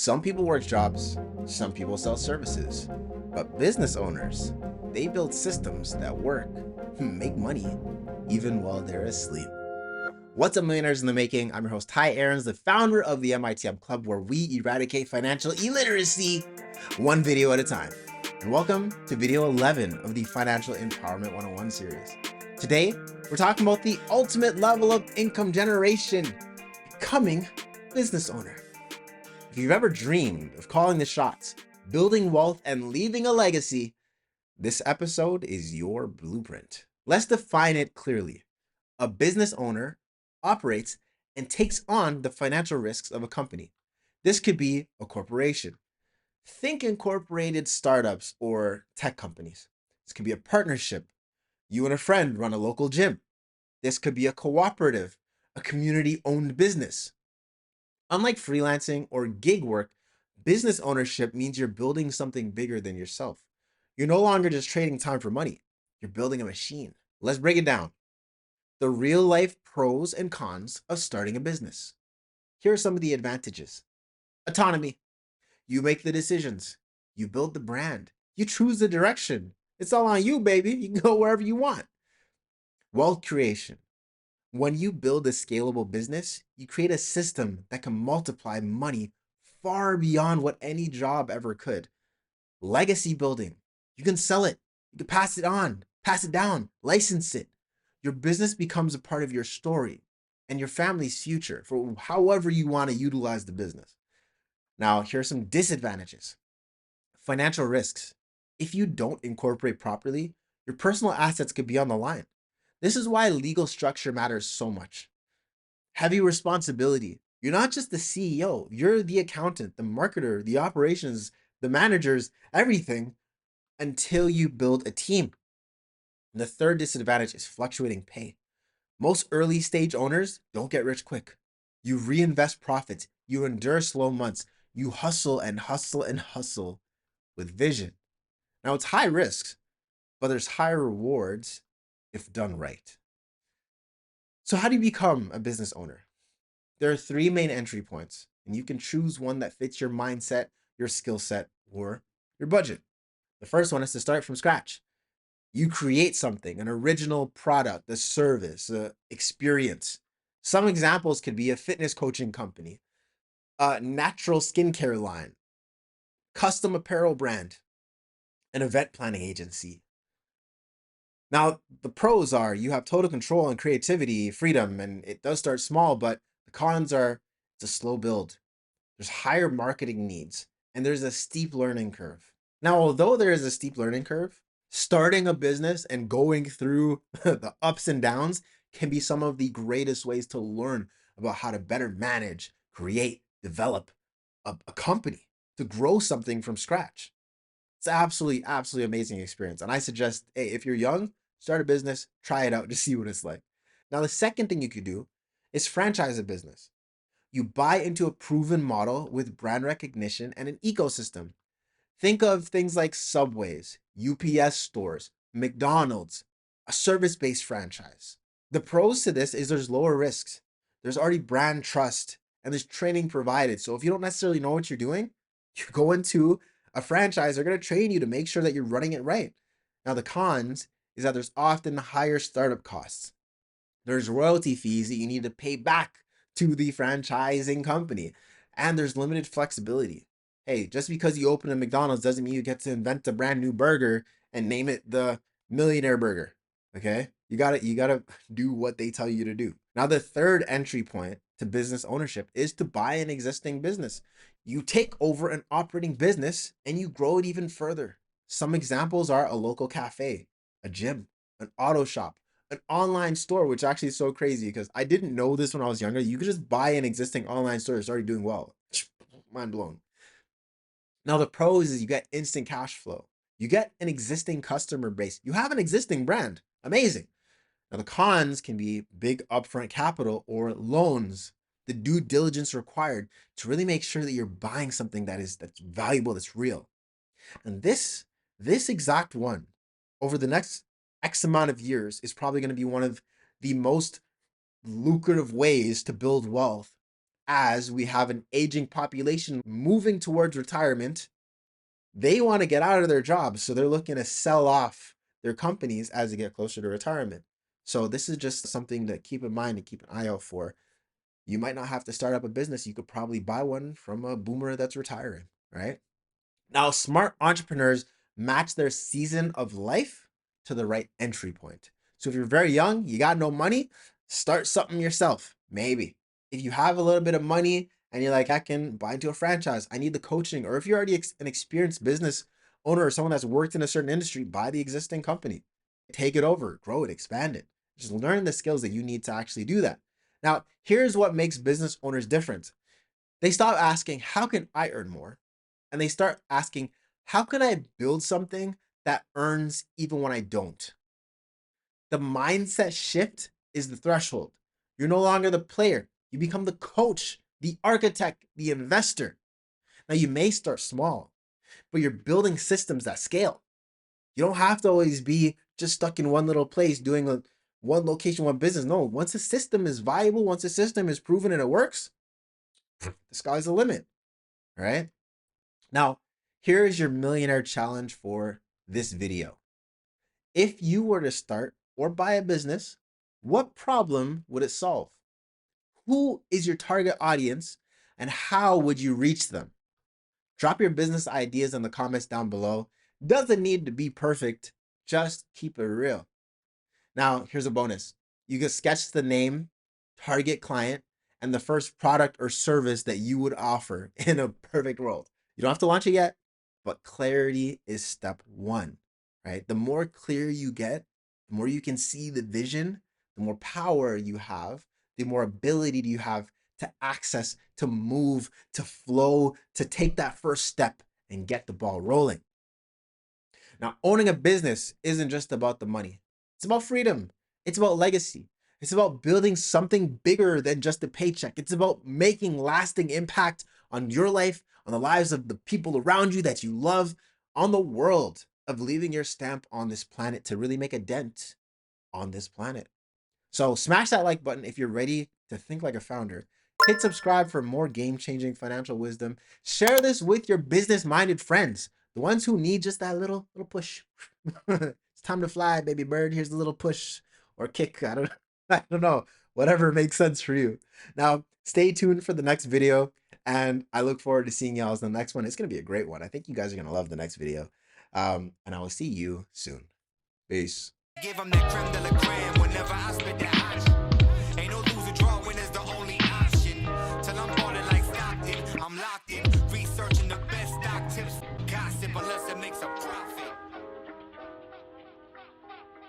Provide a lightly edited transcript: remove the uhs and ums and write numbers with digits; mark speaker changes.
Speaker 1: Some people work jobs, some people sell services, but business owners, they build systems that work, make money, even while they're asleep. What's up, millionaires in the making? I'm your host, Tye Aarons, the founder of the MITM Club, where we eradicate financial illiteracy one video at a time. And welcome to video 11 of the Financial Empowerment 101 series. Today, we're talking about the ultimate level of income generation, becoming a business owner. If you've ever dreamed of calling the shots, building wealth, and leaving a legacy, this episode is your blueprint. Let's define it clearly. A business owner operates and takes on the financial risks of a company. This could be a corporation. Think incorporated startups or tech companies. This could be a partnership. You and a friend run a local gym. This could be a cooperative, a community-owned business. Unlike freelancing or gig work, business ownership means you're building something bigger than yourself. You're no longer just trading time for money. You're building a machine. Let's break it down. The real life pros and cons of starting a business. Here are some of the advantages. Autonomy. You make the decisions. You build the brand. You choose the direction. It's all on you, baby. You can go wherever you want. Wealth creation. When you build a scalable business, you create a system that can multiply money far beyond what any job ever could. Legacy building. You can sell it. You can pass it on, pass it down, license it. Your business becomes a part of your story and your family's future for however you want to utilize the business. Now, here are some disadvantages. Financial risks. If you don't incorporate properly, your personal assets could be on the line. This is why legal structure matters so much. Heavy responsibility. You're not just the CEO, you're the accountant, the marketer, the operations, the managers, everything until you build a team. And the third disadvantage is fluctuating pay. Most early stage owners don't get rich quick. You reinvest profits, you endure slow months, you hustle and hustle and hustle with vision. Now it's high risks, but there's high rewards if done right. So how do you become a business owner? There are three main entry points, and you can choose one that fits your mindset, your skill set, or your budget. The first one is to start from scratch. You create something, an original product, a service, an experience. Some examples could be a fitness coaching company, a natural skincare line, custom apparel brand, an event planning agency. Now, the pros are you have total control and creativity, freedom, and it does start small, but the cons are it's a slow build. There's higher marketing needs, and there's a steep learning curve. Now, although there is a steep learning curve, starting a business and going through the ups and downs can be some of the greatest ways to learn about how to better manage, create, develop a company, to grow something from scratch. It's absolutely amazing experience. And I suggest, hey, if you're young, start a business, try it out to see what it's like. Now, the second thing you could do is franchise a business. You buy into a proven model with brand recognition and an ecosystem. Think of things like Subways, UPS stores, McDonald's, a service-based franchise. The pros to this is there's lower risks. There's already brand trust and there's training provided. So if you don't necessarily know what you're doing, you go into a franchise, they're going to train you to make sure that you're running it right. Now, the cons is that there's often higher startup costs. There's royalty fees that you need to pay back to the franchising company, and there's limited flexibility. Hey, just because you open a McDonald's doesn't mean you get to invent a brand new burger and name it the millionaire burger. Okay? You gotta do what they tell you to do. Now, the third entry point to business ownership is to buy an existing business. You take over an operating business and you grow it even further. Some examples are a local cafe, a gym, an auto shop, an online store, which actually is so crazy because I didn't know this when I was younger. You could just buy an existing online store that's already doing well. Mind blown. Now, the pros is you get instant cash flow. You get an existing customer base. You have an existing brand. Amazing. Now, the cons can be big upfront capital or loans, the due diligence required to really make sure that you're buying something that's valuable, that's real. And this exact one, over the next X amount of years, is probably going to be one of the most lucrative ways to build wealth as we have an aging population moving towards retirement, they want to get out of their jobs. So they're looking to sell off their companies as they get closer to retirement. So this is just something to keep in mind and keep an eye out for. You might not have to start up a business. You could probably buy one from a boomer that's retiring, right? Now, smart entrepreneurs match their season of life to the right entry point. So if you're very young, you got no money, start something yourself, maybe. If you have a little bit of money and you're like, I can buy into a franchise, I need the coaching. Or if you're already an experienced business owner or someone that's worked in a certain industry, buy the existing company, take it over, grow it, expand it. Just learn the skills that you need to actually do that. Now, here's what makes business owners different. They stop asking, how can I earn more? And they start asking, how can I build something that earns even when I don't? The mindset shift is the threshold. You're no longer the player. You become the coach, the architect, the investor. Now, you may start small, but you're building systems that scale. You don't have to always be just stuck in one little place doing one location, one business. No, once a system is viable, once a system is proven and it works, the sky's the limit, right? Now, here is your millionaire challenge for this video. If you were to start or buy a business, what problem would it solve? Who is your target audience and how would you reach them? Drop your business ideas in the comments down below. Doesn't need to be perfect, just keep it real. Now, here's a bonus. You can sketch the name, target client, and the first product or service that you would offer in a perfect world. You don't have to launch it yet, but clarity is step one, right? The more clear you get, the more you can see the vision, the more power you have, the more ability you have to access, to move, to flow, to take that first step and get the ball rolling. Now, owning a business isn't just about the money. It's about freedom. It's about legacy. It's about building something bigger than just a paycheck. It's about making lasting impact on your life, on the lives of the people around you that you love, on the world, of leaving your stamp on this planet to really make a dent on this planet. So smash that like button if you're ready to think like a founder. Hit subscribe for more game-changing financial wisdom. Share this with your business-minded friends, the ones who need just that little push. It's time to fly, baby bird. Here's a little push or kick. I don't know. Whatever makes sense for you. Now, stay tuned for the next video, and I look forward to seeing y'all in the next one. It's gonna be a great one. I think you guys are gonna love the next video. And I will see you soon. Peace. Give them that creme de la creme whenever I spit that hot.